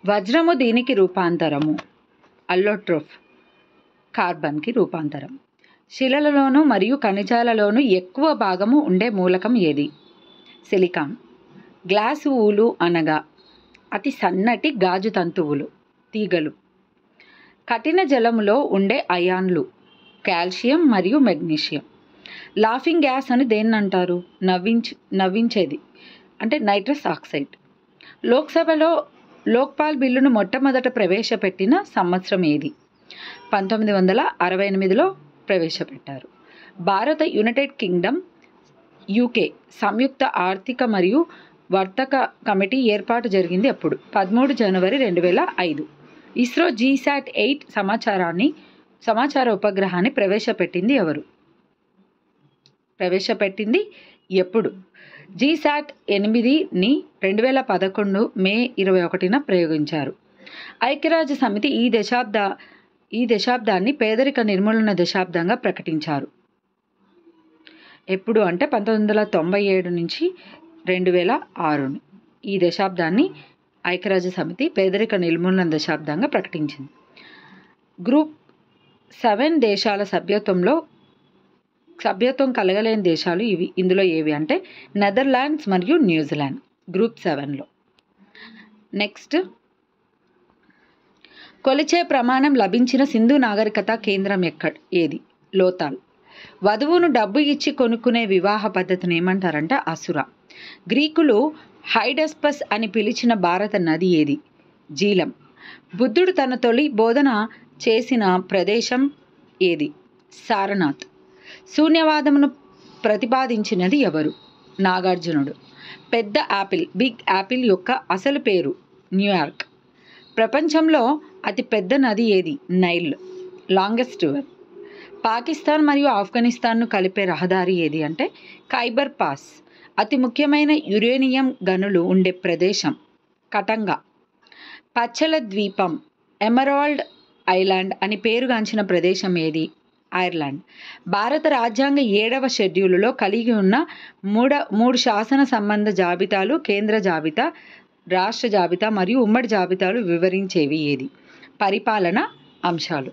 వజ్రము దీనికి రూపాంతరము. అల్లోట్రోప్ కార్బన్కి రూపాంతరం. శిలలలోను మరియు ఖనిజాలలోను ఎక్కువ భాగము ఉండే మూలకం ఏది? సిలికాన్. గ్లాసు ఊలు అనగా అతి సన్నటి గాజు తంతువులు, తీగలు. కఠిన జలములో ఉండే అయాన్లు కాల్షియం మరియు మెగ్నీషియం. లాఫింగ్ గ్యాస్ అని దేన్ని అంటారు? నవ్వించేది అంటే నైట్రస్ ఆక్సైడ్. లోక్సభలో లోక్పాల్ బిల్లును మొట్టమొదట ప్రవేశపెట్టిన సంవత్సరం ఏది? 1968లో ప్రవేశపెట్టారు. భారత, యునైటెడ్ కింగ్డమ్, యూకే సంయుక్త ఆర్థిక మరియు వర్తక కమిటీ ఏర్పాటు జరిగింది ఎప్పుడు? 13 జనవరి 2005. ఇస్రో GSAT-8 సమాచార ఉపగ్రహాన్ని ప్రవేశపెట్టింది ఎవరు? ప్రవేశపెట్టింది ఎప్పుడు? GSAT-8ని 2011 మే 21న ప్రయోగించారు. ఐక్యరాజ్య సమితి ఈ దశాబ్దాన్ని పేదరిక నిర్మూలన దశాబ్దంగా ప్రకటించారు. ఎప్పుడు అంటే 1997 నుంచి 2006. ఈ దశాబ్దాన్ని ఐక్యరాజ్య సమితి పేదరిక నిర్మూలన దశాబ్దంగా ప్రకటించింది. గ్రూప్ 7 దేశాల సభ్యత్వం కలగలేని దేశాలు ఇందులో ఏవి అంటే నెదర్లాండ్స్ మరియు న్యూజిలాండ్ గ్రూప్ 7లో. నెక్స్ట్, కొలిచే ప్రమాణం లభించిన సింధు నాగరికత కేంద్రం ఏది? లోతాల్. వధువును డబ్బు ఇచ్చి కొనుక్కునే వివాహ పద్ధతిని ఏమంటారంటే అసుర. గ్రీకులు హైడస్పస్ అని పిలిచిన భారత నది ఏది? జీలం. బుద్ధుడు తన తొలి బోధన చేసిన ప్రదేశం ఏది? సారనాథ్. శూన్యవాదమును ప్రతిపాదించినది ఎవరు? నాగార్జునుడు. పెద్ద యాపిల్ బిగ్ యాపిల్ యొక్క అసలు పేరు? న్యూయార్క్. ప్రపంచంలో అతి పెద్ద నది ఏది? Nile longest river. పాకిస్తాన్ మరియు ఆఫ్ఘనిస్తాన్ను కలిపే రహదారి ఏది అంటే ఖైబర్ పాస్. అతి ముఖ్యమైన యురేనియం గనులు ఉండే ప్రదేశం? కటంగా. పచ్చల ద్వీపం ఎమరాల్డ్ ఐలాండ్ అని పేరుగాంచిన ప్రదేశం ఏది? ఐర్లాండ్. భారత రాజ్యాంగ 7వ షెడ్యూలులో కలిగి ఉన్న మూడు శాసన సంబంధ జాబితాలు కేంద్ర జాబితా, రాష్ట్ర జాబితా మరియు ఉమ్మడి జాబితాలు వివరించేవి ఏది? పరిపాలన అంశాలు.